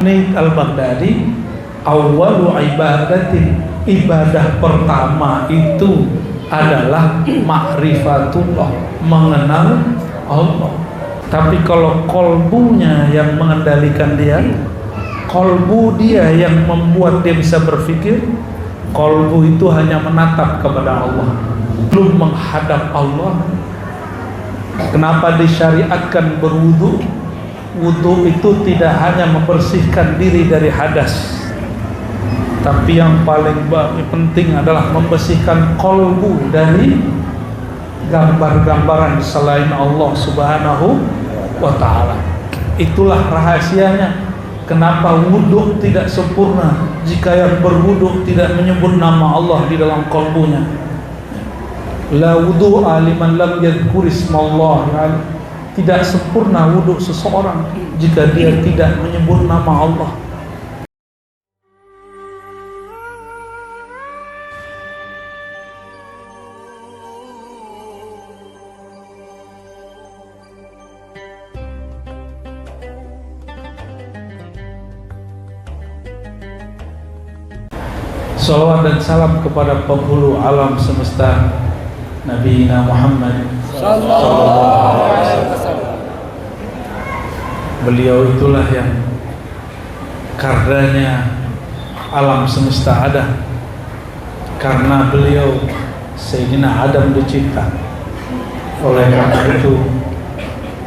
Ini Al-Baghdadi, awwalu ibadatin, ibadah pertama itu adalah ma'rifatullah, mengenal Allah. Tapi kalau kolbunya yang mengendalikan dia, kolbu dia yang membuat dia bisa berpikir, kolbu itu hanya menatap kepada Allah, belum menghadap Allah. Kenapa disyariatkan berwudu? Wudu itu tidak hanya membersihkan diri dari hadas, tapi yang paling penting adalah membersihkan kolbu dari gambar-gambaran selain Allah Subhanahu wa ta'ala. Itulah rahasianya kenapa wudu tidak sempurna jika yang berwudu tidak menyebut nama Allah di dalam kolbunya. La wudu'a liman lam yadhkur ismallah. Tidak sempurna wudhu seseorang jika dia tidak menyebut nama Allah. Salawat dan salam kepada penghulu alam semesta, Nabi Muhammad sallallahu alaihi wasallam. Beliau itulah yang karenanya alam semesta ada. Karena beliau Sayyidina Adam dicipta. Oleh karena itu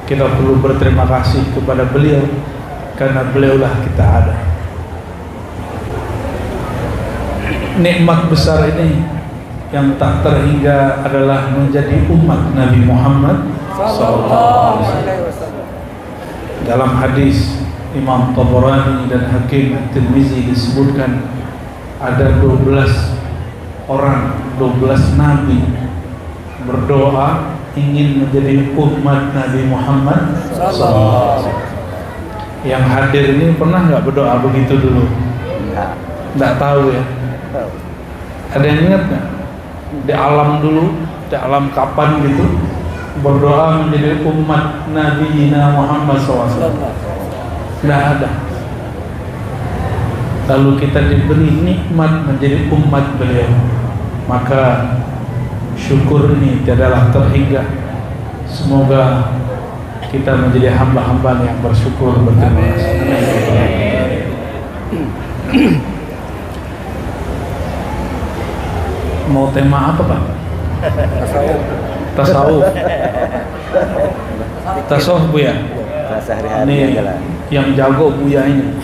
kita perlu berterima kasih kepada beliau, karena beliaulah kita ada. Nikmat besar ini yang tak terhingga adalah menjadi umat Nabi Muhammad sallallahu alaihi wasallam. Dalam hadis Imam Tabarani dan Hakim At-Tirmizi disebutkan ada 12 orang, 12 nabi berdoa ingin menjadi umat Nabi Muhammad sallallahu alaihi wasallam. Yang hadir ini pernah nggak berdoa begitu dulu? Nggak tahu ya. Ada yang ingat nggak? Di alam dulu, di alam kapan gitu, berdoa menjadi umat Nabi Muhammad SAW? Tidak ada. Lalu kita diberi nikmat menjadi umat beliau, maka syukur ini tiadalah terhingga. Semoga kita menjadi hamba-hamba yang bersyukur. Berterima kasih. Mau tema apa Pak? Tasawuf. Tasawuf Buya. Ini yang jago Buya ini.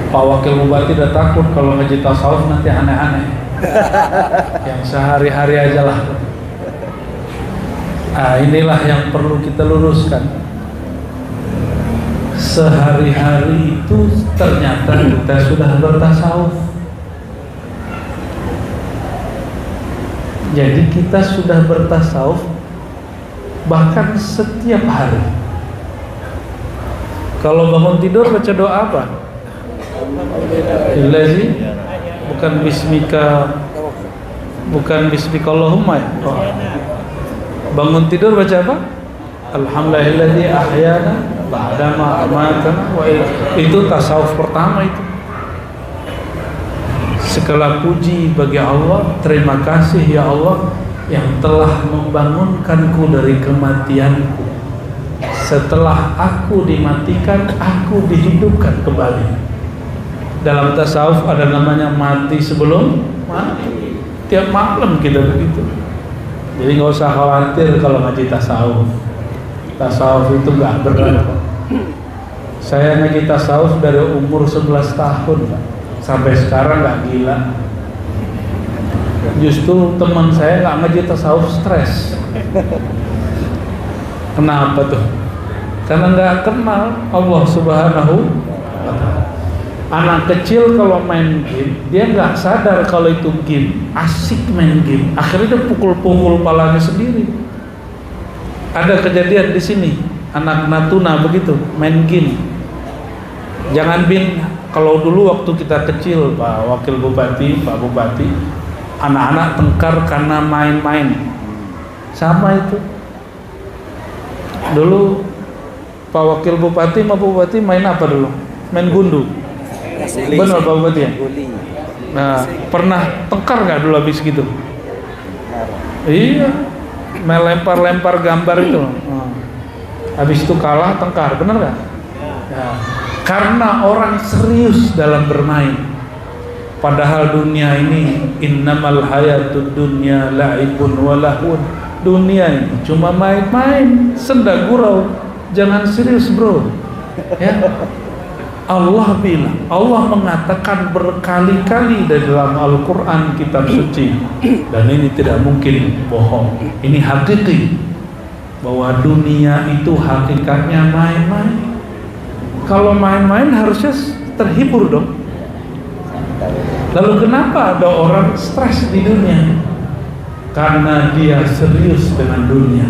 Pak Wakil Bupati udah takut kalau ngaji tasawuf nanti aneh-aneh. Yang sehari-hari aja lah. Inilah yang perlu kita luruskan. Sehari-hari itu ternyata kita sudah bertasawuf. Jadi kita sudah bertasawuf bahkan setiap hari. Kalau bangun tidur baca doa apa? Ilazi, bukan bismika, bukan bismikallahumma ya? Oh. Bangun tidur baca apa? Alhamdulillahilladzi ahyana ba'dama amatana wa itu tasawuf pertama itu. Segala puji bagi Allah, terima kasih ya Allah yang telah membangunkanku dari kematianku. Setelah aku dimatikan, aku dihidupkan kembali. Dalam tasawuf ada namanya mati sebelum mati. Tiap malam kita begitu. Jadi nggak usah khawatir kalau ngaji tasawuf. Tasawuf itu nggak berat. Saya ngaji tasawuf dari umur 11 tahun Pak. Sampai sekarang nggak gila. Justru teman saya nggak ngaji tasawuf stres. Kenapa tuh? Karena nggak kenal Allah Subhanahu wa ta'ala. Anak kecil kalau main game, dia nggak sadar kalau itu game, asik main game. Akhirnya dia pukul-pukul palanya sendiri. Ada kejadian di sini, anak Natuna begitu, main game. Jangan kalau dulu waktu kita kecil, Pak Wakil Bupati, Pak Bupati, anak-anak tengkar karena main-main. Sama itu. Dulu Pak Wakil Bupati sama Bupati main apa dulu? main gundu. Benar Pak Bupati ya? Nah, pernah tengkar nggak dulu habis gitu? Iya, melempar-lempar gambar itu. Habis itu kalah tengkar, benar nggak? Ya. Karena orang serius dalam bermain. Padahal dunia ini innamal hayatud dunya la'ibun wa lahun. Dunia ini cuma main-main, senda gurau. Jangan serius, bro. Ya. Allah bilang, Allah mengatakan berkali-kali di dalam Al-Quran kitab suci, dan ini tidak mungkin bohong, ini hakiki, bahwa dunia itu hakikatnya main-main. Kalau main-main harusnya terhibur dong. Lalu kenapa ada orang stres di dunia? Karena dia serius dengan dunia.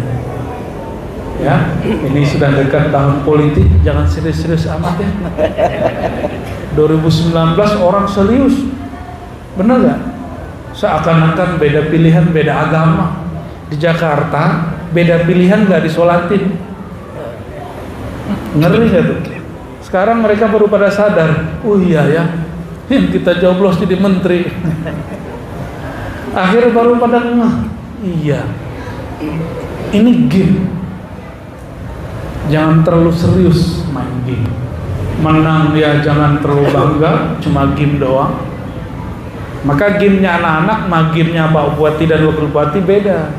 Ya, ini sudah dekat tahun politik, jangan serius-serius amat ya. 2019 orang serius, bener gak? Seakan-akan beda pilihan, beda agama. Di Jakarta beda pilihan gak disolatin. Ngeri gak tuh? Sekarang mereka baru pada sadar, oh iya ya, yang kita joblos jadi menteri. Akhirnya baru pada ngeh, iya, ini game. Jangan terlalu serius main game. Menang ya jangan terlalu bangga, cuma game doang. Maka gamenya anak-anak sama gamenya Pak Bupati dan Wakil Bupati beda.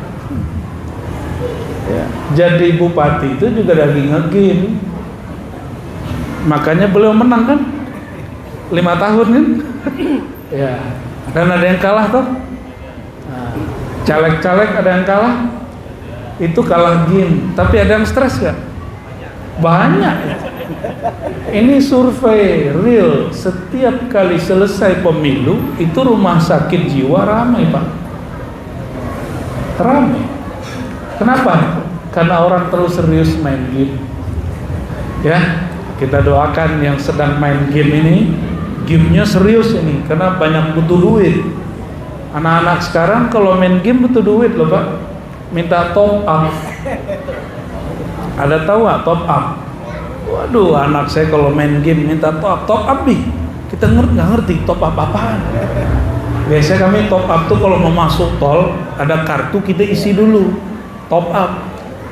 Ya. Jadi Bupati itu juga lagi nge-game. Makanya beliau menang kan 5 tahun kan. Ya. Dan ada yang kalah toh. Nah, caleg-caleg ada yang kalah. Itu kalah game. Tapi ada yang stres gak? Banyak. Ini survei real. Setiap kali selesai pemilu itu rumah sakit jiwa ramai Pak. Ramai. Kenapa? Karena orang terus serius main game. Ya, kita doakan yang sedang main game ini, gamenya serius ini, karena banyak butuh duit. Anak-anak sekarang kalau main game butuh duit loh Pak. Minta top up. Ada tahu nggak top up? Waduh, anak saya kalau main game minta top up nih. Kita nggak ngerti top up apaan. Biasanya kami top up tuh kalau mau masuk tol ada kartu kita isi dulu top up.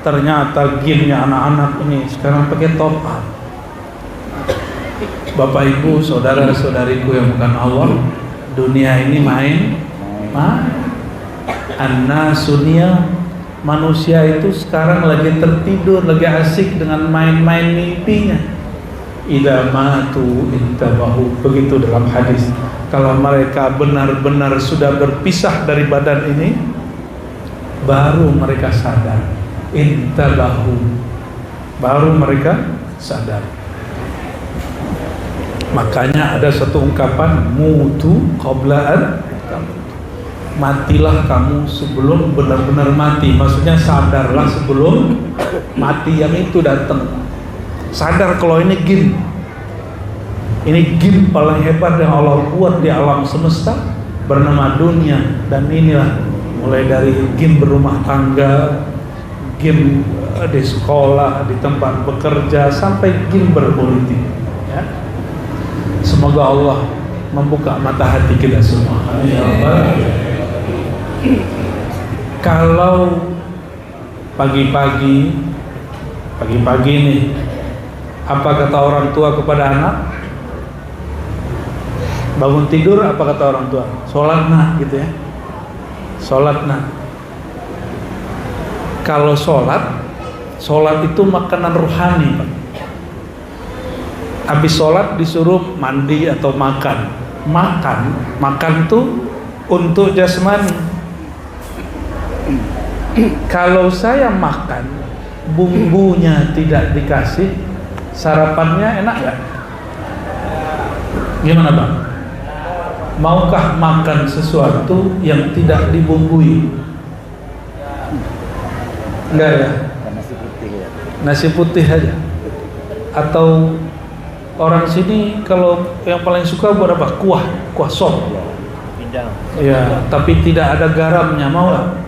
Ternyata gamenya anak-anak ini sekarang pakai top up. Bapak Ibu, saudara-saudariku yang bukan Allah, dunia ini main. An-nasunia. Manusia itu sekarang lagi tertidur, lagi asik dengan main-main mimpinya. Idza matu intabahu, begitu dalam hadis. Kalau mereka benar-benar sudah berpisah dari badan ini, baru mereka sadar. Intabahu, baru mereka sadar. Makanya ada satu ungkapan, mutu qabla matilah kamu sebelum benar-benar mati. Maksudnya sadarlah sebelum mati yang itu datang. Sadar kalau ini game. Ini game paling hebat yang Allah buat di alam semesta, bernama dunia. Dan inilah mulai dari game berumah tangga, game di sekolah, di tempat bekerja, sampai game berpolitik ya. Semoga Allah membuka mata hati kita semua. Kalau pagi-pagi nih, apa kata orang tua kepada anak? Bangun tidur, apa kata orang tua? Sholat nak, gitu ya. Sholat nak. Kalau sholat itu makanan rohani Pak. Habis sholat disuruh mandi atau makan. Makan tuh untuk jasmani. Kalau saya makan bumbunya tidak dikasih, sarapannya enak gak? Gimana Bang? Maukah makan sesuatu yang tidak dibumbui? Enggak ya? Nasi putih ya? Nasi putih aja? Atau orang sini kalau yang paling suka buat apa? Kuah sop. Pindang. Ya, tapi tidak ada garamnya, mau gak?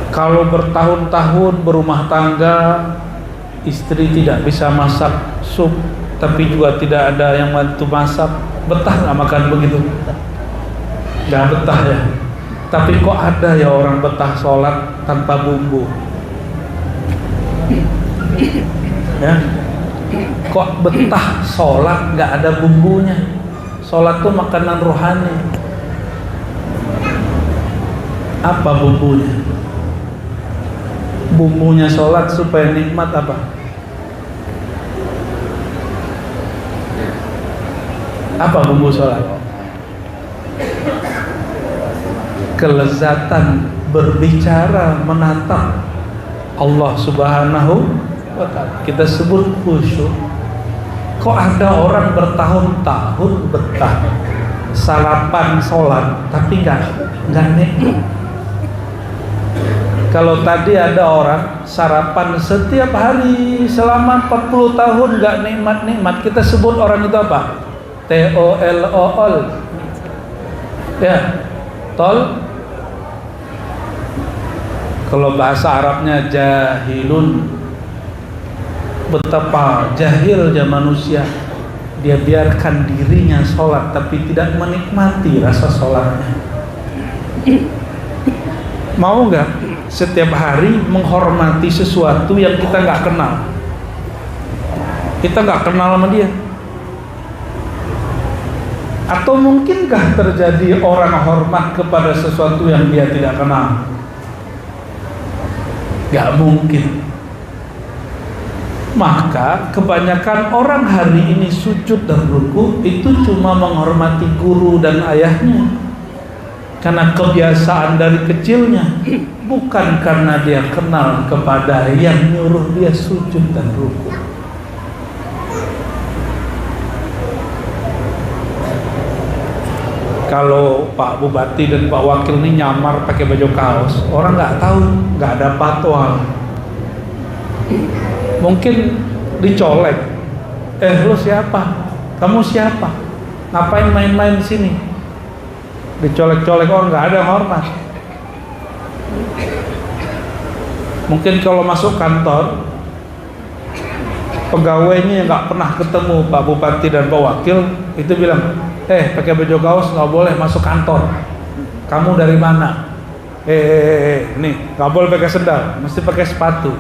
Kalau bertahun-tahun berumah tangga, istri tidak bisa masak sup, tapi juga tidak ada yang bantu masak, betah nggak makan begitu? Nggak betah ya. Tapi kok ada ya orang betah sholat tanpa bumbu? Ya, kok betah sholat nggak ada bumbunya? Sholat tuh makanan rohani. Apa bumbunya? Bumbunya sholat supaya nikmat apa? Apa bumbu sholat? Kelezatan berbicara, menatap Allah Subhanahu wa ta'ala. Kita sebut khusyuk. Kok ada orang bertahun-tahun betah sarapan sholat tapi nggak nikmat? Kalau tadi ada orang sarapan setiap hari selama 40 tahun nggak nikmat, kita sebut orang itu apa? TOLOL. Ya, tol. Kalau bahasa Arabnya jahilun. Betapa jahilnya manusia, dia biarkan dirinya sholat tapi tidak menikmati rasa sholatnya. Mau nggak setiap hari menghormati sesuatu yang kita nggak kenal? Kita nggak kenal sama dia. Atau mungkinkah terjadi orang hormat kepada sesuatu yang dia tidak kenal? Gak mungkin. Maka kebanyakan orang hari ini sujud dan ruku itu cuma menghormati guru dan ayahnya, karena kebiasaan dari kecilnya, bukan karena dia kenal kepada yang nyuruh dia sujud dan ruku. Kalau Pak Bupati dan Pak Wakil ini nyamar pakai baju kaos, orang nggak tahu, nggak ada patwal. Mungkin dicolek, lu siapa? Kamu siapa? Ngapain main-main di sini? Dicolek-colek, orang nggak ada yang hormat. Mungkin kalau masuk kantor, pegawainya yang nggak pernah ketemu Pak Bupati dan Pak Wakil itu bilang, pakai baju kaos nggak boleh masuk kantor. Kamu dari mana? Nih nggak boleh pakai sendal, mesti pakai sepatu.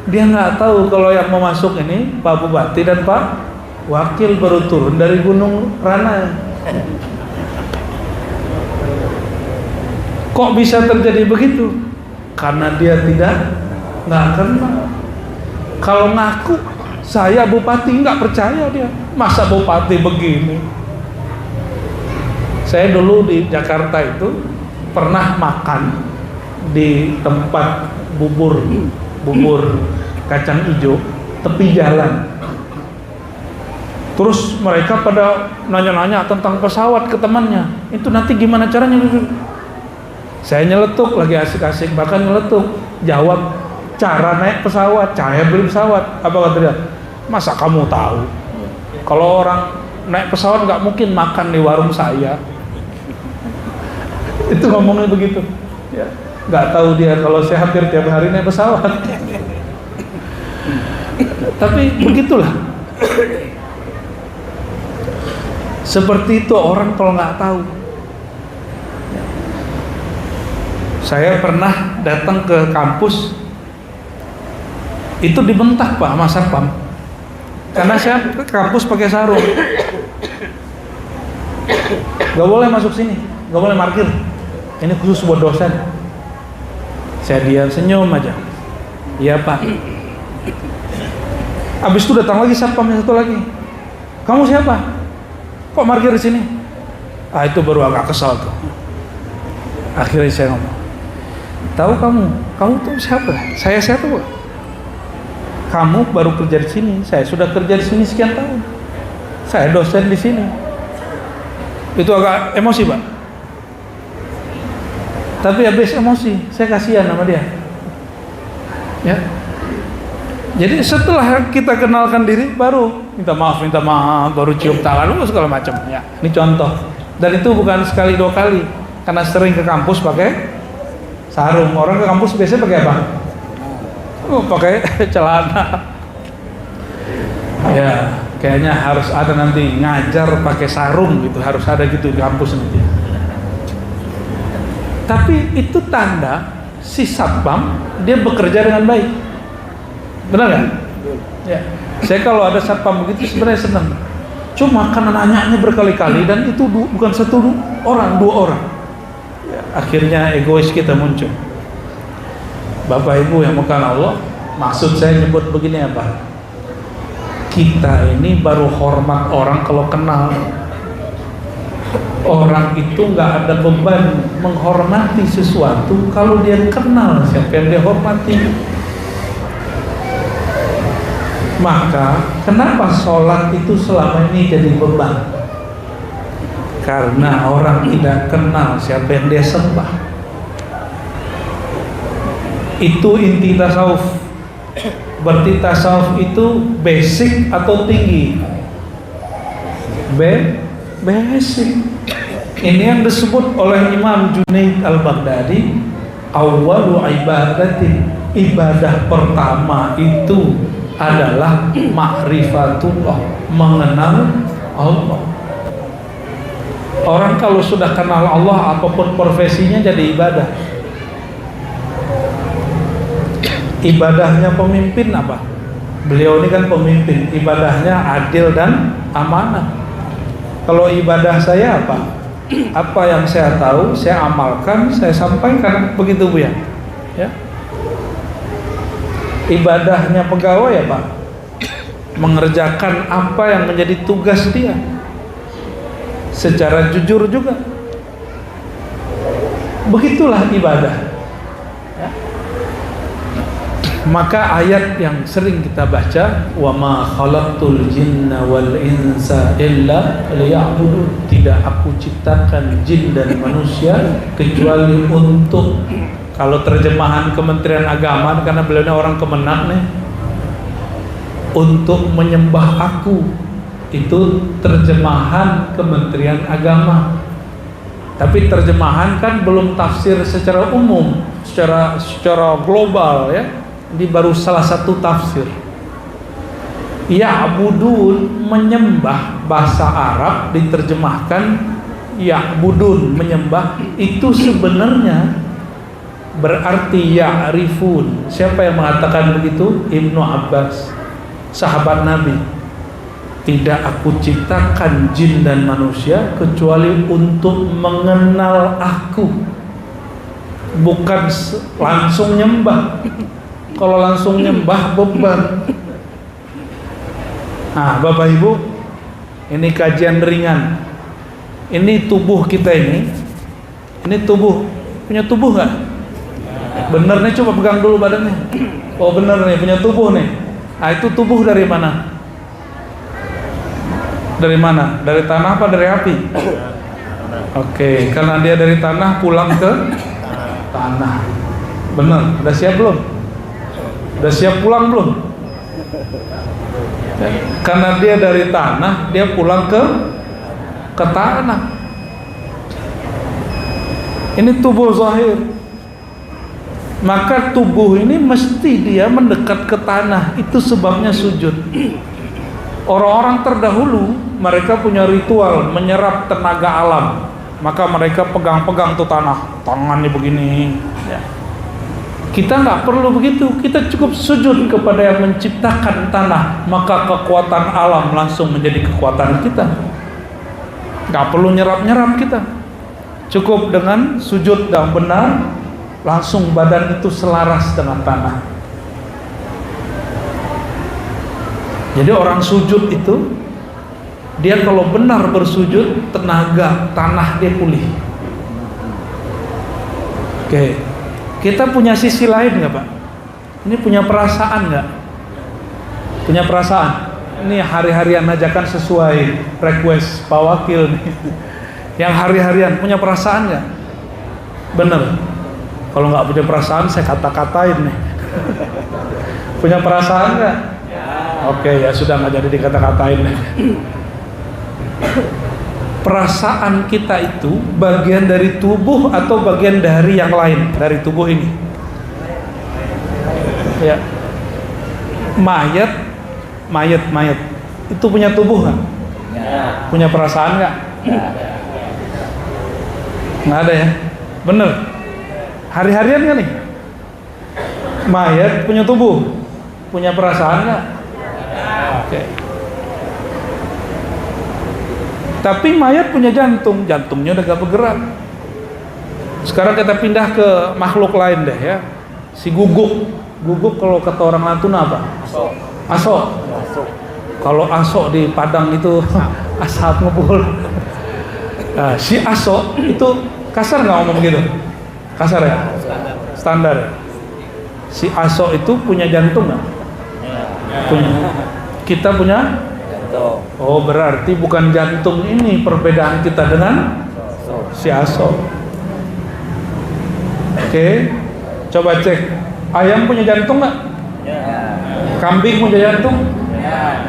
Dia nggak tahu kalau yang mau masuk ini Pak Bupati dan Pak Wakil baru turun dari Gunung Rana. Kok bisa terjadi begitu? Karena dia nggak kenal. Kalau ngaku saya Bupati, nggak percaya dia. Masa Bupati begini? Saya dulu di Jakarta itu pernah makan di tempat bubur kacang hijau tepi jalan. Terus mereka pada nanya-nanya tentang pesawat ke temannya. Itu nanti gimana caranya? Saya nyeletuk, lagi asik-asik bahkan nyeletuk, jawab cara naik pesawat, saya beli pesawat. Apa kata dia? Masa kamu tahu? Kalau orang naik pesawat nggak mungkin makan di warung saya. Itu ngomongnya begitu ya. Nggak tahu dia kalau saya hampir tiap hari naik pesawat. Tapi begitulah, seperti itu orang kalau nggak tahu. Saya pernah datang ke kampus, itu dibentak Pak Mas Satpam, karena saya ke kampus pakai sarung. Nggak boleh masuk sini, nggak boleh parkir. Ini khusus buat dosen. Saya diam, senyum aja. Iya Pak. Habis itu datang lagi satpam yang satu lagi. Kamu siapa? Kok parkir di sini? Itu baru agak kesal tuh. Akhirnya saya ngomong, tahu kamu tuh siapa? Saya siapa Pak? Kamu baru kerja di sini. Saya sudah kerja di sini sekian tahun. Saya dosen di sini. Itu agak emosi Pak. Tapi habis emosi, saya kasihan sama dia. Ya. Jadi setelah kita kenalkan diri, baru minta maaf, baru cium tangan, segala macam. Ya. Ini contoh. Dan itu bukan sekali dua kali, karena sering ke kampus pakai sarung. Orang ke kampus biasanya pakai apa? Pakai celana. Ya, kayaknya harus ada nanti ngajar pakai sarung gitu, harus ada gitu di kampus nanti. Tapi itu tanda si satpam dia bekerja dengan baik. Benar nggak? Ya. Saya kalau ada satpam begitu sebenarnya senang. Cuma karena nanyanya berkali-kali dan itu bukan satu orang, dua orang. Ya, akhirnya egois kita muncul. Bapak Ibu yang bukan Allah, maksud saya nyebut begini apa? Kita ini baru hormat orang kalau kenal. Orang itu nggak ada beban menghormati sesuatu kalau dia kenal siapa yang dia hormati. Maka kenapa sholat itu selama ini jadi beban? Karena orang tidak kenal siapa yang dia sembah. Itu inti tasawuf. Berarti tasawuf itu basic atau tinggi? Basic. Ini yang disebut oleh Imam Junaid Al-Baghdadi, awwalu ibadatin, ibadah pertama itu adalah ma'rifatullah, mengenal Allah. Orang kalau sudah kenal Allah, apapun profesinya jadi ibadah. Ibadahnya pemimpin apa? Beliau ini kan pemimpin, ibadahnya adil dan amanah. Kalau ibadah saya apa? Apa yang saya tahu, saya amalkan, saya sampaikan, begitu Bu ya. Ya. Ibadahnya pegawai ya Pak, mengerjakan apa yang menjadi tugas dia secara jujur juga. Begitulah ibadah ya. Maka ayat yang sering kita baca, wa ma khalaqtul jinna wal insa illa liya'budun, tidak aku ciptakan jin dan manusia kecuali untuk, kalau terjemahan Kementerian Agama, karena beliau ini orang Kemenak nih, untuk menyembah aku. Itu terjemahan Kementerian Agama. Tapi terjemahan kan belum tafsir secara umum, secara global ya. Ini baru salah satu tafsir. Ya'budun, menyembah, bahasa Arab diterjemahkan ya'budun, menyembah, itu sebenarnya berarti ya'rifun. Siapa yang mengatakan begitu? Ibnu Abbas, sahabat Nabi. Tidak aku ciptakan jin dan manusia kecuali untuk mengenal aku, bukan langsung nyembah. Kalau langsung nyembah beban. Nah Bapak Ibu, ini kajian ringan. Ini tubuh kita ini tubuh, punya tubuh nggak? Bener nih, coba pegang dulu badannya. Oh bener nih, punya tubuh nih. Nah itu tubuh dari mana? Dari mana? Dari tanah apa dari api? Oke, karena dia dari tanah pulang ke tanah. Bener, udah siap belum? Udah siap pulang belum? Karena dia dari tanah, dia pulang ke tanah. Ini tubuh zahir. Maka tubuh ini mesti dia mendekat ke tanah. Itu sebabnya sujud. Orang-orang terdahulu mereka punya ritual menyerap tenaga alam. Maka mereka pegang-pegang tuh tanah, tangannya begini ya. Kita nggak perlu begitu, kita cukup sujud kepada yang menciptakan tanah, maka kekuatan alam langsung menjadi kekuatan kita. Nggak perlu nyerap-nyerap kita, cukup dengan sujud yang benar, langsung badan itu selaras dengan tanah. Jadi orang sujud itu, dia kalau benar bersujud, tenaga tanah dia pulih. Oke. Kita punya sisi lain nggak Pak? Ini punya perasaan nggak? Punya perasaan? Ini hari-harian aja kan sesuai request Pak Wakil nih. Yang hari-harian punya perasaan nggak? Bener. Kalau nggak punya perasaan saya kata-katain nih. Punya perasaan nggak? Oke ya sudah, nggak jadi dikata-katain nih. Perasaan kita itu bagian dari tubuh atau bagian dari yang lain dari tubuh ini? Ya. Mayat itu punya tubuh nggak? Punya perasaan nggak? Nggak ada ya? Bener? Hari-harian kan nih? Mayat punya tubuh, punya perasaan nggak? Oke. Tapi mayat punya jantung, jantungnya udah gak bergerak. Sekarang kita pindah ke makhluk lain deh ya. Si guguk. Guguk kalau kata orang Natuna apa? Aso. Kalau aso di Padang itu asap ngebul. Nah, si aso itu kasar nggak ngomong gitu? Kasar ya? Standar ya? Si aso itu punya jantung nggak? Punya. Kita punya? Oh, berarti bukan jantung ini perbedaan kita dengan si aso. Oke, coba cek. Ayam punya jantung nggak? Kambing punya jantung?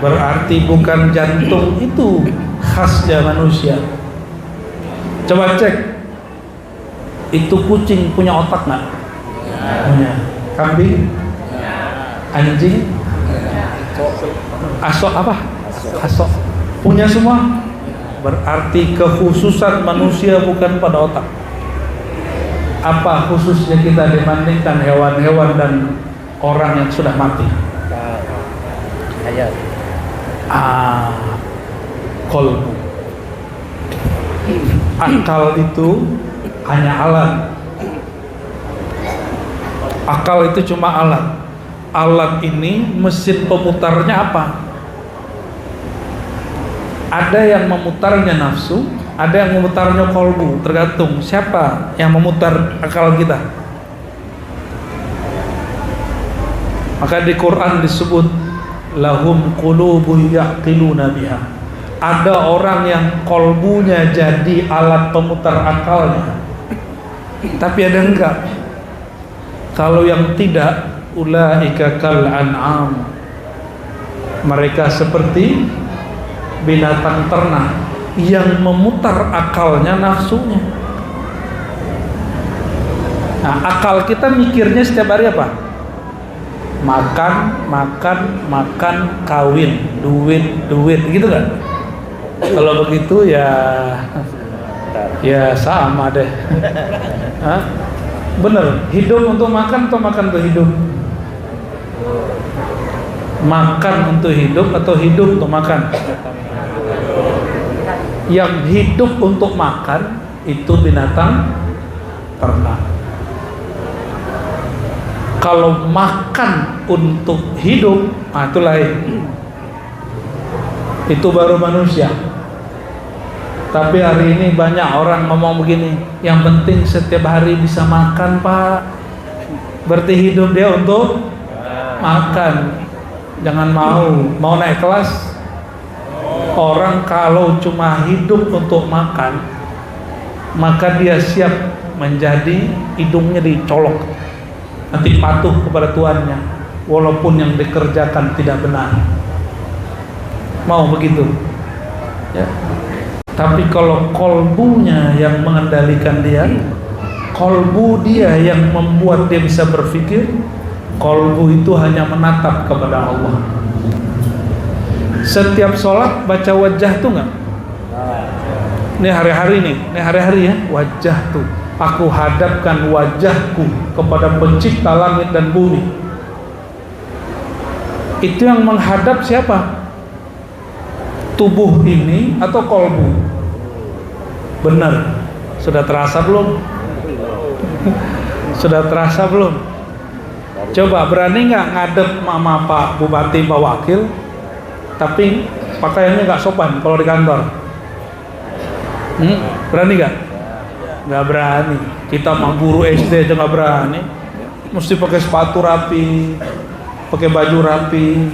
Berarti bukan jantung itu khasnya manusia. Coba cek. Itu kucing punya otak nggak? Punya. Kambing? Anjing? Aso apa? Aso. Punya semua. Berarti kekhususan manusia bukan pada otak. Apa khususnya kita dibandingkan hewan-hewan dan orang yang sudah mati? Qalbu. Akal itu hanya alat. Akal itu cuma alat. Alat ini mesin pemutarnya apa? Ada yang memutarnya nafsu, ada yang memutarnya qalbu, tergantung siapa yang memutar akal kita. Maka di Quran disebut lahum qulubun yaqiluna biha. Ada orang yang qalbunya jadi alat pemutar akalnya, tapi ada enggak. Kalau yang tidak, ulaika kal an'am, mereka seperti binatang ternak yang memutar akalnya nafsunya. Nah, akal kita mikirnya setiap hari apa? Makan, kawin, duit, gitu kan? Kalau begitu ya sama deh. Hah? Bener, hidup untuk makan atau makan untuk hidup? Makan untuk hidup atau hidup untuk makan? Yang hidup untuk makan itu binatang ternak. Kalau makan untuk hidup, itu lain. Itu baru manusia. Tapi hari ini banyak orang ngomong begini, yang penting setiap hari bisa makan, Pak. Berarti hidup dia untuk makan. Jangan mau naik kelas. Orang kalau cuma hidup untuk makan, maka dia siap menjadi hidungnya dicolok, nanti patuh kepada tuannya walaupun yang dikerjakan tidak benar. Mau begitu ya? Tapi kalau kolbunya yang mengendalikan dia, kolbu dia yang membuat dia bisa berpikir, kolbu itu hanya menatap kepada Allah. Setiap sholat baca wajah tuh nggak? Ini hari-hari ya, wajah tuh. Aku hadapkan wajahku kepada pencipta langit dan bumi. Itu yang menghadap siapa? Tubuh ini atau kolbu? Benar. Sudah terasa belum? Sudah terasa belum? Coba berani nggak ngadep mama Pak Bupati, Pak Wakil, tapi pakaiannya nggak sopan kalau di kantor? Berani nggak? Nggak berani. Kita mah guru SD aja nggak berani. Mesti pakai sepatu rapi, pakai baju rapi,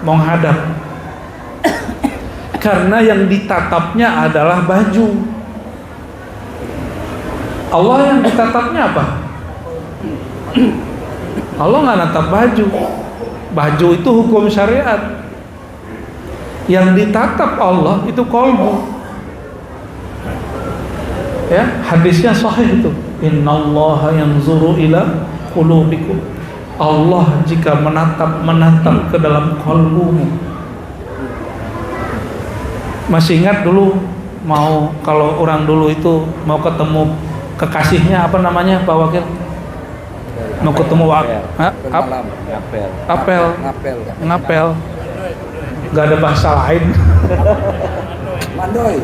mau hadap. Karena yang ditatapnya adalah baju. Allah yang ditatapnya apa? Allah nggak natap baju. Baju itu hukum syariat. Yang ditatap Allah itu kolbu. Ya, hadisnya sahih itu. Innallaha yanzuru ila qulubikum. Allah jika menatap ke dalam kolbumu. Masih ingat dulu kalau orang dulu itu mau ketemu kekasihnya apa namanya Pak Wakil? Mau ketemu ngapel. Gak ada bahasa lain.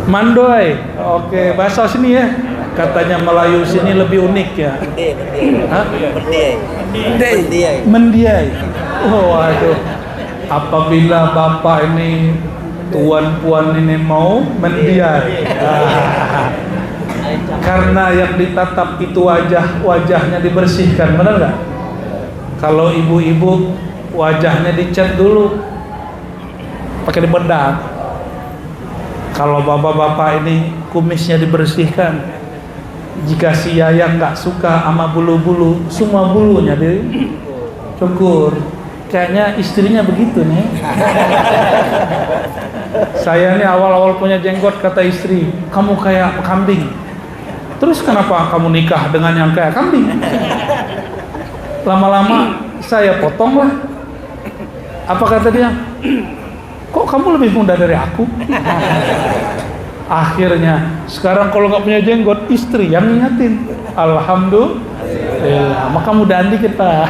Mandoy. Oke, bahasa sini ya. Katanya Melayu sini lebih unik ya. Mendiai. Oh, waduh. Apabila bapak ini tuan puan ini mau mendiai. Karena yang ditatap itu wajahnya dibersihkan, benar nggak? Kalau ibu-ibu wajahnya dicat dulu, pakai dibedak. Kalau bapak-bapak ini kumisnya dibersihkan. Jika si Yayang nggak suka sama bulu-bulu, semua bulunya dicukur. Kayaknya istrinya begitu nih. Saya nih awal-awal punya jenggot, kata istri, kamu kayak kambing. Terus kenapa kamu nikah dengan yang kayak kambing? Lama-lama saya potong lah. Apa kata dia? Kok kamu lebih muda dari aku? Akhirnya sekarang kalau nggak punya jenggot, istri yang ngingetin. Alhamdulillah. Maka mudahan dikit Pak.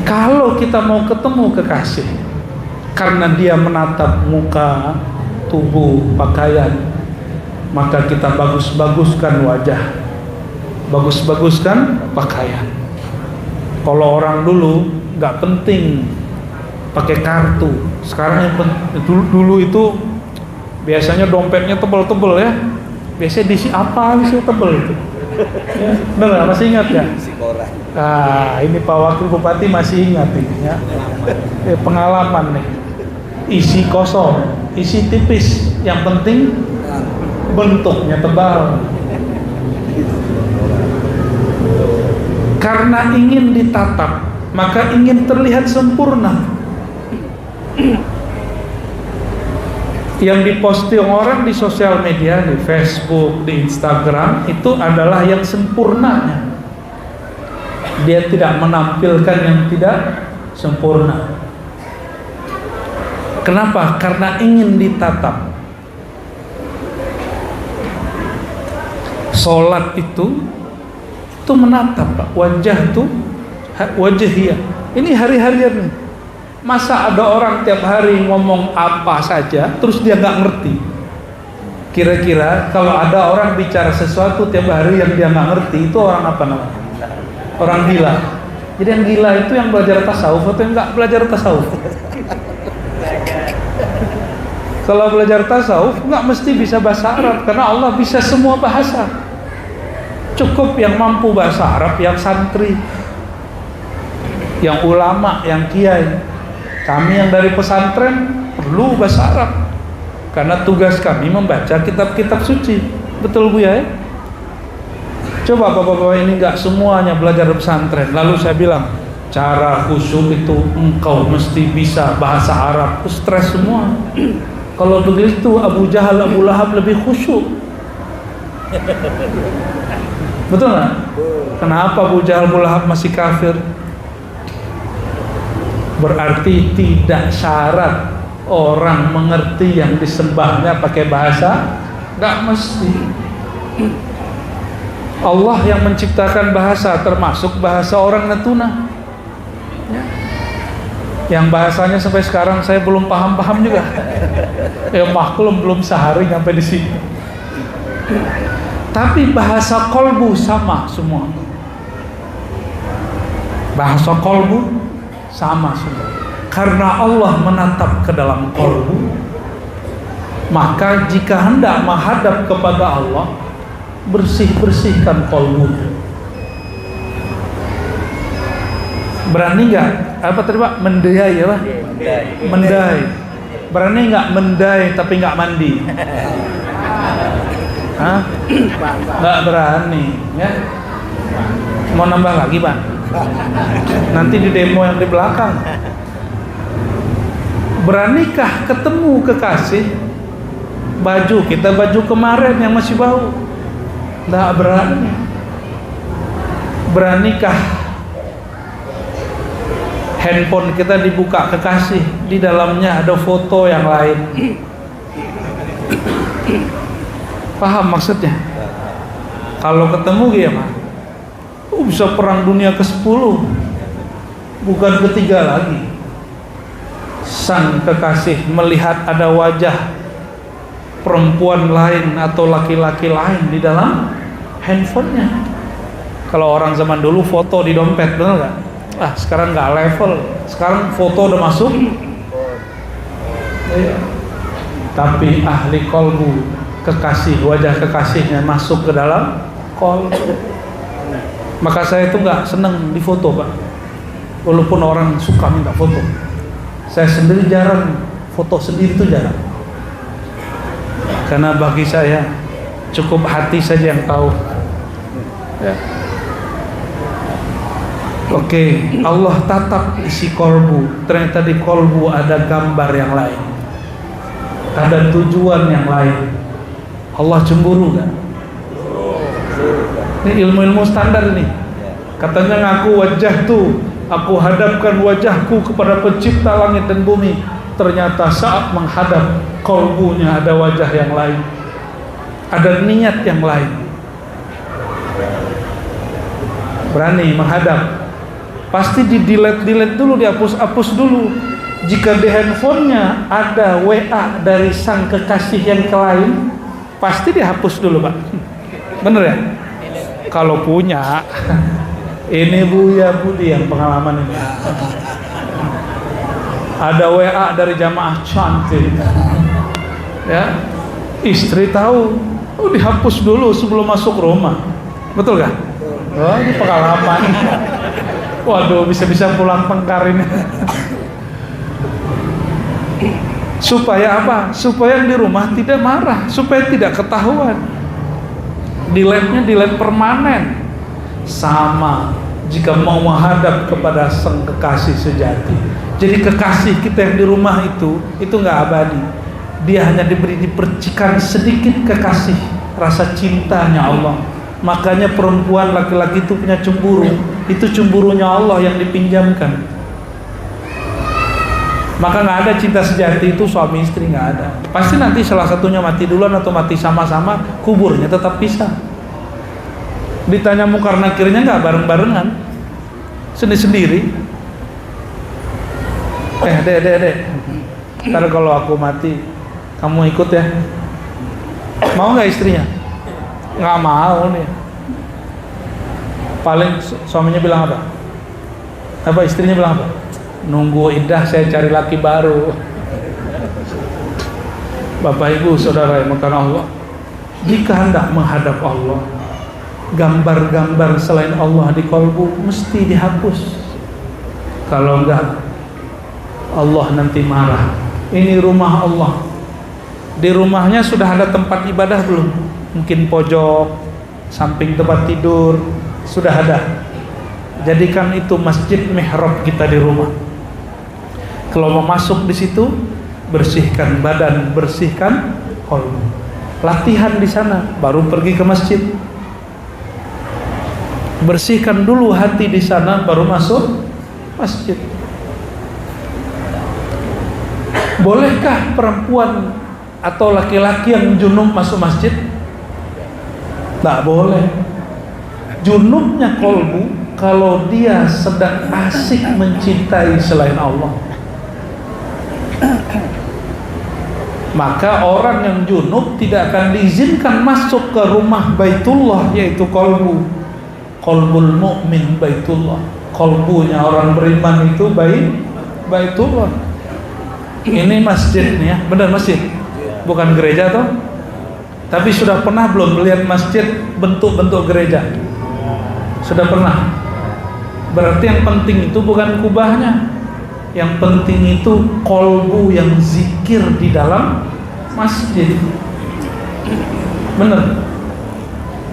Kalau kita mau ketemu kekasih, karena dia menatap muka, tubuh, pakaian, maka kita bagus-baguskan wajah, bagus-baguskan pakaian. Kalau orang dulu nggak penting pakai kartu. Sekarang yang dulu itu biasanya dompetnya tebel-tebel ya. Biasanya diisi apa sih tebel itu? Ya, benar, masih ingat ya? Ini Pak Wakil Bupati masih ingat ini ya. Pengalaman nih. Isi kosong, isi tipis. Yang penting bentuknya tebal. Karena ingin ditatap, maka ingin terlihat sempurna. Yang diposting orang di sosial media, di Facebook, di Instagram, itu adalah yang sempurnanya. Dia tidak menampilkan yang tidak sempurna. Kenapa? Karena ingin ditatap. Sholat itu menatap Pak. Wajah itu wajahiyah. Ini hari-harian nih. Masa ada orang tiap hari ngomong apa saja terus dia nggak ngerti? Kira-kira kalau ada orang bicara sesuatu tiap hari yang dia nggak ngerti, itu orang apa namanya? Orang gila. Jadi yang gila itu yang belajar tasawuf atau yang nggak belajar tasawuf? Kalau belajar tasawuf nggak mesti bisa bahasa Arab, karena Allah bisa semua bahasa. Cukup yang mampu bahasa Arab, yang santri, yang ulama, yang kiai. Kami yang dari pesantren perlu bahasa Arab, karena tugas kami membaca kitab-kitab suci. Betul Bu ya? Coba bapak-bapak ini nggak semuanya belajar pesantren. Lalu saya bilang, cara khusyuk itu engkau mesti bisa bahasa Arab. Stres semua. Kalau begitu Abu Jahal, Abu Lahab lebih khusyuk. Betul nggak? Kenapa Abu Jahal, Abu Lahab masih kafir? Berarti tidak syarat orang mengerti yang disembahnya pakai bahasa, nggak mesti. Allah yang menciptakan bahasa, termasuk bahasa orang Natuna, ya. Yang bahasanya sampai sekarang saya belum paham juga. Ya maklum, belum sehari sampai di sini. Tapi bahasa kolbu sama semua. Bahasa kolbu sama semua. Karena Allah menatap ke dalam kolbu, maka jika hendak menghadap kepada Allah, bersihkan kolbunya. Berani nggak? Apa tadi Pak? Mendai ya Pak? Mendai. Berani nggak mendai tapi nggak mandi? Hah? Nggak berani ya? Mau nambah lagi Pak? Nanti di demo yang di belakang. Beranikah ketemu kekasih, baju kita baju kemarin yang masih bau? Nggak berani. Beranikah handphone kita dibuka kekasih, di dalamnya ada foto yang lain. Paham maksudnya? Kalau ketemu gimana? Bisa perang dunia ke-10, bukan ke-3 lagi. Sang kekasih melihat ada wajah perempuan lain atau laki-laki lain di dalam handphonenya. Kalau orang zaman dulu foto di dompet, benar nggak? Sekarang nggak level. Sekarang foto udah masuk. Tapi ahli kolbu, kekasih, wajah kekasihnya masuk ke dalam kolbu. Maka saya itu nggak seneng difoto, Pak. Walaupun orang suka minta foto, saya sendiri jarang foto sendiri, itu jarang. Karena bagi saya cukup hati saja yang tahu. Ya. Oke, Allah tatap isi kolbu. Ternyata di kolbu ada gambar yang lain, ada tujuan yang lain. Allah cemburu kan? Ini ilmu-ilmu standar ini. Katanya ngaku wajah tuh, aku hadapkan wajahku kepada pencipta langit dan bumi. Ternyata saat menghadap, kolbunya ada wajah yang lain, ada niat yang lain. Berani menghadap, pasti di-delete dulu, dihapus dulu. Jika di handphonenya ada WA dari sang kekasih yang lain, pasti dihapus dulu, Pak. Bener ya? Kalau punya. Ini Buya Budi yang pengalaman ini. Ada WA dari jamaah cantik. Ya, istri tahu, dihapus dulu sebelum masuk rumah. Betul gak? Oh, ini pengalaman. Waduh, bisa-bisa pulang tengkar ini. Supaya apa? Supaya yang di rumah tidak marah, supaya tidak ketahuan. Delete-nya delete permanen. Sama jika mau menghadap kepada sang kekasih sejati. Jadi kekasih kita yang di rumah itu nggak abadi. Dia hanya diberi dipercikan sedikit kekasih, rasa cintanya Allah. Makanya perempuan, laki-laki itu punya cemburu. Itu cemburunya Allah yang dipinjamkan. Maka nggak ada cinta sejati itu suami istri, nggak ada. Pasti nanti salah satunya mati duluan atau mati sama-sama, kuburnya tetap pisah. Ditanya mungkar nakirnya nggak bareng-barengan, sendiri-sendiri. Dek, ntar kalau aku mati kamu ikut ya. Mau nggak istrinya? Nggak mau nih. Paling suaminya bilang apa? Istrinya bilang apa? Nunggu iddah, saya cari laki baru. Bapak Ibu Saudara yang dimuliakan Allah, jika hendak menghadap Allah, gambar-gambar selain Allah di kolbu mesti dihapus. Kalau enggak, Allah nanti marah. Ini rumah Allah. Di rumahnya sudah ada tempat ibadah belum? Mungkin pojok, samping tempat tidur, sudah ada. Jadikan itu masjid mihrab kita di rumah. Kalau mau masuk di situ, bersihkan badan, bersihkan kolbu. Latihan di sana, baru pergi ke masjid. Bersihkan dulu hati di sana, baru masuk masjid. Bolehkah perempuan atau laki-laki yang junub masuk masjid? Tak boleh. Junubnya kolbu kalau dia sedang asik mencintai selain Allah. Maka orang yang junub tidak akan diizinkan masuk ke rumah Baitullah, yaitu kolbu. Kolbul mu'min Baitullah. Kolbunya orang beriman itu Baitullah. Ini masjid nih ya, benar masjid, bukan gereja toh. Tapi sudah pernah belum melihat masjid bentuk-bentuk gereja? Sudah pernah. Berarti yang penting itu bukan kubahnya, yang penting itu kolbu yang zikir di dalam masjid. Benar.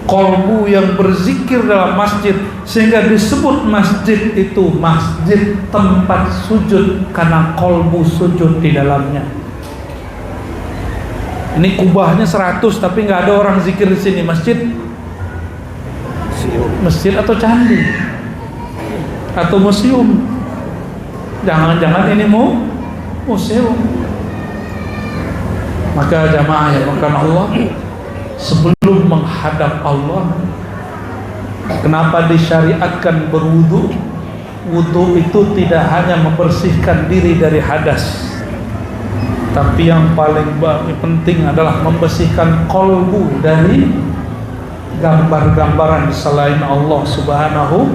Kolbu yang berzikir dalam masjid, sehingga disebut masjid itu masjid tempat sujud karena kolbu sujud di dalamnya. Ini kubahnya 100 tapi nggak ada orang zikir di sini. Masjid atau candi atau museum. Jangan-jangan ini sewa. Maka jamaah yang makan Allah, sebelum menghadap Allah, kenapa disyariatkan berwudu? Wudu itu tidak hanya membersihkan diri dari hadas, tapi yang paling penting adalah membersihkan kolbu dari gambar-gambaran selain Allah Subhanahu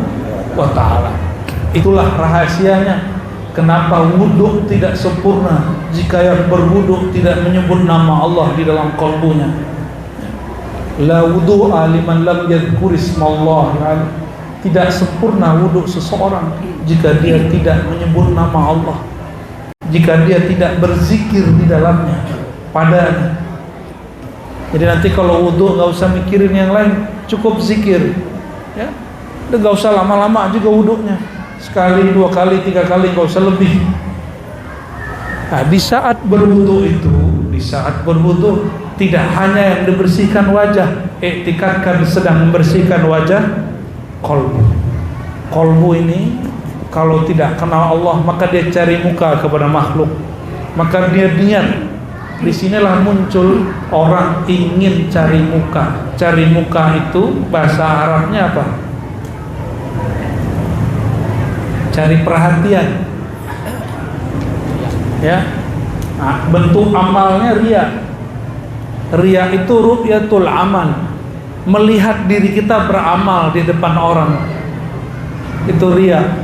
wa ta'ala. Itulah rahasianya kenapa wudu tidak sempurna jika yang berwudu tidak menyebut nama Allah di dalam kolbunya. La wudu'a liman lam yadhkur ismallah. Tidak sempurna wudu seseorang jika dia tidak menyebut nama Allah, jika dia tidak berzikir di dalamnya padanya. Jadi nanti kalau wudu nggak usah mikirin yang lain, cukup zikir, ya. Udah nggak usah lama-lama juga wudunya, sekali, 2 kali, 3 kali, nggak usah lebih. Nah, di saat berwudu tidak hanya yang dibersihkan wajah, iktikadkan sedang membersihkan wajah, kolbu ini kalau tidak kenal Allah maka dia cari muka kepada makhluk, maka dia niat. Disinilah muncul orang ingin cari muka. Cari muka itu bahasa Arabnya apa? Cari perhatian, ya. Nah, bentuk amalnya riya. Riya itu ru'yatul amal, melihat diri kita beramal di depan orang. Itu riya.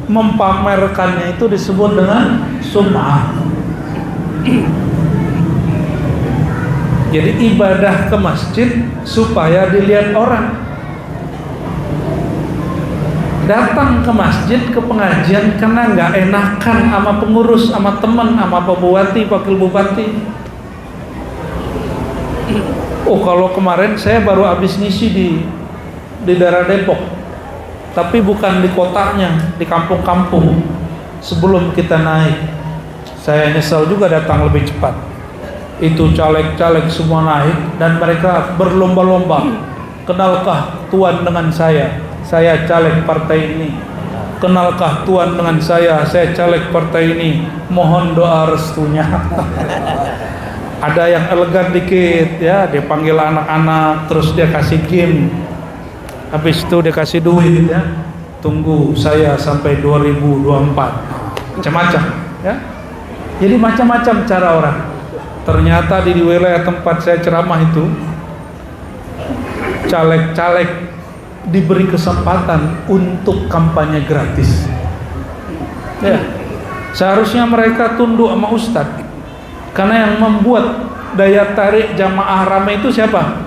Mempamerkannya itu disebut dengan sum'ah. Jadi ibadah ke masjid supaya dilihat orang. Datang ke masjid, ke pengajian karena nggak enakan sama pengurus, sama teman, sama pak bupati, wakil bupati. Oh, kalau kemarin saya baru habis ngisi di daerah Depok, tapi bukan di kotanya, di kampung-kampung. Sebelum kita naik, saya nyesal juga datang lebih cepat. Itu caleg-caleg semua naik dan mereka berlomba-lomba. Kenalkah Tuan dengan saya caleg partai ini. Kenalkah Tuan dengan saya caleg partai ini. Mohon doa restunya. Ada yang elegan dikit, ya, dia panggil anak-anak, terus dia kasih game. Habis itu dia kasih duit, ya. Tunggu saya sampai 2024. Macam-macam, ya. Jadi macam-macam cara orang. Ternyata di wilayah tempat saya ceramah itu, caleg-caleg diberi kesempatan untuk kampanye gratis. Ya. Seharusnya mereka tunduk sama ustadz. Karena yang membuat daya tarik jamaah ramai itu siapa?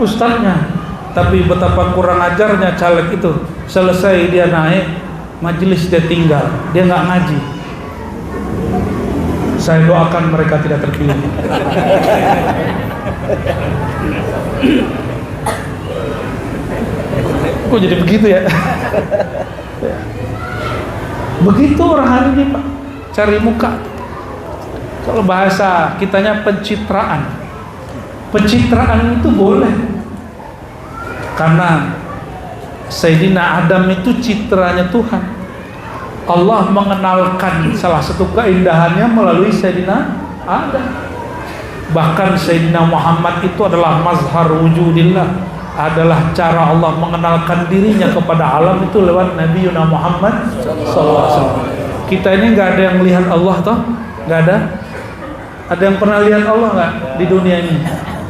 Ustadznya. Tapi betapa kurang ajarnya caleg itu. Selesai dia naik, majelis dia tinggal, dia nggak ngaji. Saya doakan mereka tidak terpilih. Kok jadi begitu ya? Begitu orang hari ini, Pak, cari muka. Kalau bahasa kitanya pencitraan. Pencitraan itu boleh. Karena Sayyidina Adam itu citranya Tuhan. Allah mengenalkan salah satu keindahannya melalui Sayyidina Adam. Bahkan Sayyidina Muhammad itu adalah mazhar wujudillah, adalah cara Allah mengenalkan dirinya kepada alam itu lewat Nabi Muhammad SAW. Kita ini nggak ada yang melihat Allah toh? Nggak ada. Ada yang pernah lihat Allah nggak di dunia ini?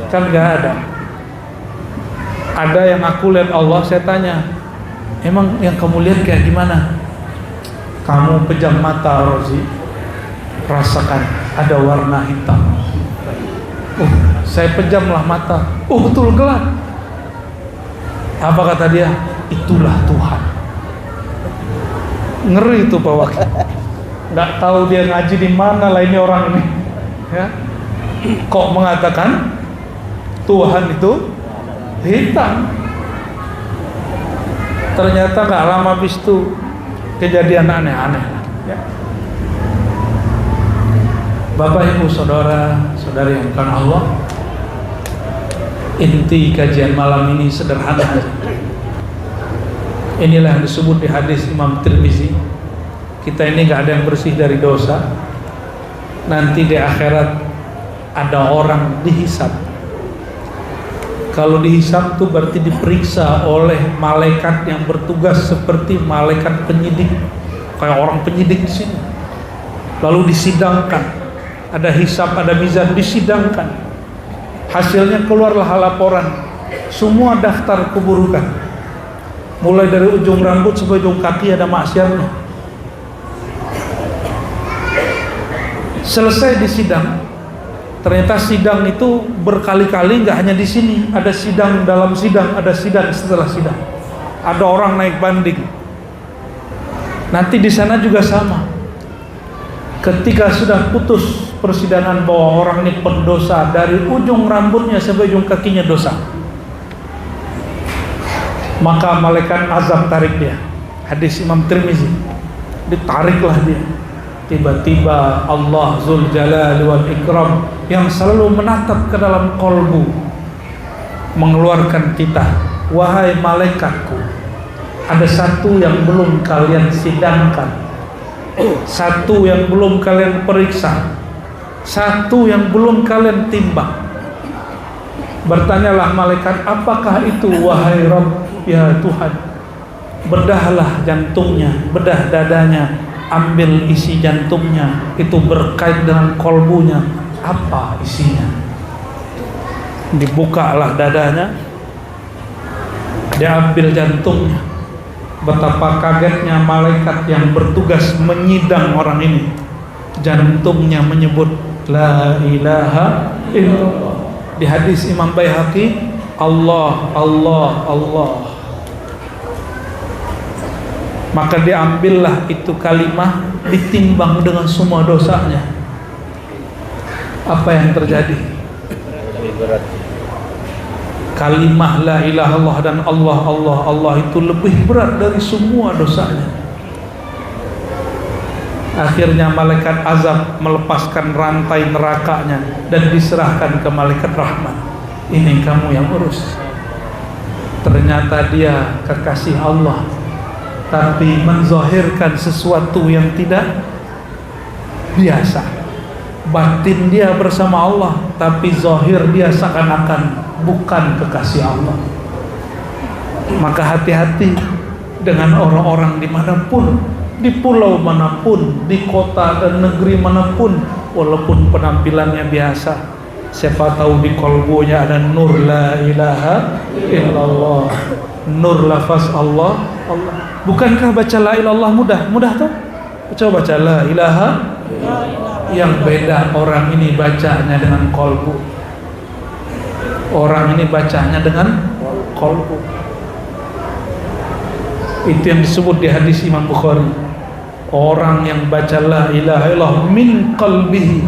Kan nggak ada. Ada yang aku lihat Allah, saya tanya, emang yang kamu lihat kayak gimana? Kamu pejam mata, Rozi, rasakan ada warna hitam. Saya pejamlah mata. Betul gelap. Apa kata dia? Itulah Tuhan. Ngeri itu Pak Wakil. Nggak tahu dia ngaji di mana lah ini orang ini. Ya. Kok mengatakan Tuhan itu hitam? Ternyata nggak lama habis itu kejadian aneh-aneh. Ya. Bapak Ibu saudara-saudari yang bukan Allah, inti kajian malam ini sederhana. Inilah yang disebut di hadis Imam Tirmizi. Kita ini nggak ada yang bersih dari dosa nanti di akhirat ada orang dihisab. Kalau dihisab itu berarti diperiksa oleh malaikat yang bertugas seperti malaikat penyidik, kayak orang penyidik di sini. Lalu disidangkan, ada hisab, ada mizan, disidangkan. Hasilnya keluarlah laporan, semua daftar keburukan, mulai dari ujung rambut sampai ujung kaki ada maksiatnya. Selesai disidang. Ternyata sidang itu berkali-kali, nggak hanya di sini. Ada sidang dalam sidang, ada sidang setelah sidang. Ada orang naik banding. Nanti di sana juga sama. Ketika sudah putus persidangan bahwa orang ini pendosa dari ujung rambutnya sampai ujung kakinya dosa, maka malaikat azab tarik dia. Hadis Imam Tirmizi. Ditariklah dia. Tiba-tiba Allah Zul Jalal wal Ikram yang selalu menatap ke dalam kolbu mengeluarkan titah, wahai malaikatku, ada satu yang belum kalian sidangkan, satu yang belum kalian periksa, satu yang belum kalian timbang. Bertanyalah malaikat, apakah itu wahai Rabb, ya Tuhan? Bedahlah jantungnya, bedah dadanya, ambil isi jantungnya, itu berkait dengan kolbunya, apa isinya? Dibukalah dadanya, diambil jantungnya. Betapa kagetnya malaikat yang bertugas menyidang orang ini. Jantungnya menyebut la ilaha illallah. Di hadis Imam Baihaqi, Allah, Allah, Allah. Maka diambillah itu kalimah, ditimbang dengan semua dosanya. Apa yang terjadi? Kalimah la ilaha illallah dan Allah, Allah, Allah itu lebih berat dari semua dosanya. Akhirnya malaikat azab melepaskan rantai nerakanya dan diserahkan ke malaikat rahmat. Ini kamu yang urus. Ternyata dia kekasih Allah, tapi menzahirkan sesuatu yang tidak biasa. Batin dia bersama Allah, tapi zahir dia seakan-akan bukan kekasih Allah. Maka hati-hati dengan orang-orang dimanapun, di pulau manapun, di kota dan negeri manapun, walaupun penampilannya biasa, siapa tahu di kolbunya ada nur la ilaha illallah, nur lafaz Allah, Allah. Bukankah baca la ilallah mudah? Mudah tuh? Coba baca la ilaha. Yang beda orang ini bacanya dengan kolbu, orang ini bacanya dengan kolbu. Itu yang disebut di hadis Imam Bukhari, orang yang baca la ilaha illallah min qalbihi,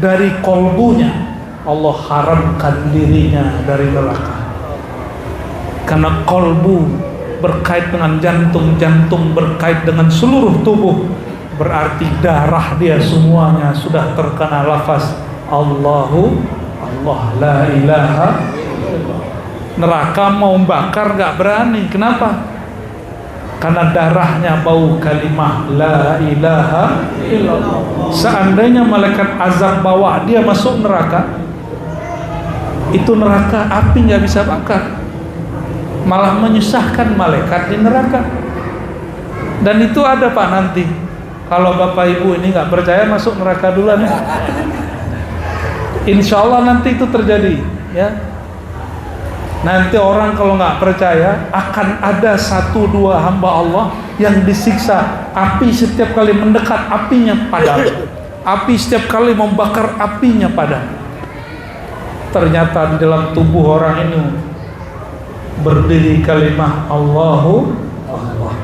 dari kolbunya, Allah haramkan dirinya dari neraka. Karena kolbu berkait dengan jantung, jantung berkait dengan seluruh tubuh, berarti darah dia semuanya sudah terkena lafaz Allahu Allah, la ilaha. Neraka mau bakar gak berani. Kenapa? Karena darahnya bau kalimah la ilaha illallah. Seandainya malaikat azab bawa dia masuk neraka, itu neraka api gak bisa bakar, malah menyusahkan malaikat di neraka. Dan itu ada Pak nanti. Kalau Bapak Ibu ini nggak percaya, masuk neraka duluan ya. Insya Allah nanti itu terjadi ya. Nanti orang kalau nggak percaya, akan ada 1-2 hamba Allah yang disiksa api, setiap kali mendekat apinya padam, api setiap kali membakar apinya padam. Ternyata di dalam tubuh orang ini berdiri kalimah Allahu Allah.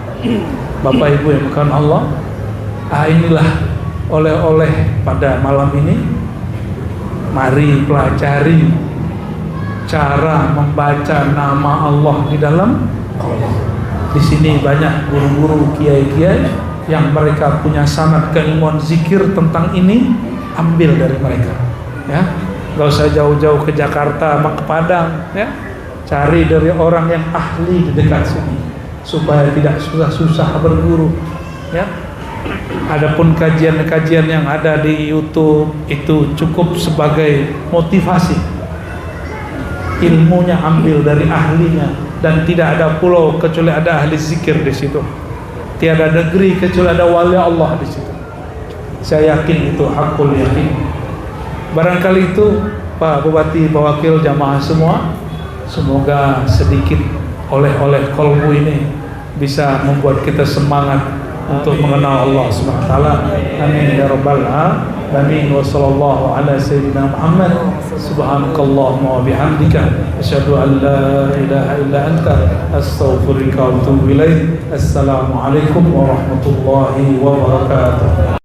Bapak Ibu yang bukan Allah, inilah oleh-oleh pada malam ini. Mari pelajari cara membaca nama Allah di dalam Allah. Di sini banyak guru-guru, kiai-kiai yang mereka punya sanad keilmuan zikir tentang ini, ambil dari mereka ya. Gak usah jauh-jauh ke Jakarta sama ke Padang ya. Cari dari orang yang ahli di dekat sini supaya tidak susah-susah berguru ya. Adapun kajian-kajian yang ada di YouTube itu cukup sebagai motivasi. Ilmunya ambil dari ahlinya, dan tidak ada pulau kecuali ada ahli zikir di situ. Tiada negeri kecuali ada wali Allah di situ. Saya yakin itu hakul yakin. Barangkali itu Pak Bupati, Pak Wakil, jamaah semua, semoga sedikit oleh kolbu ini bisa membuat kita semangat untuk mengenal Allah Subhanahu wa taala. Amin ya rabbal alamin. Wa sallallahu ala sayyidina Muhammad. Subhanakallahumma wa bihamdika asyhadu an la ilaha illa anta astaghfiruka wa atubu ilaik. Assalamualaikum warahmatullahi wabarakatuh.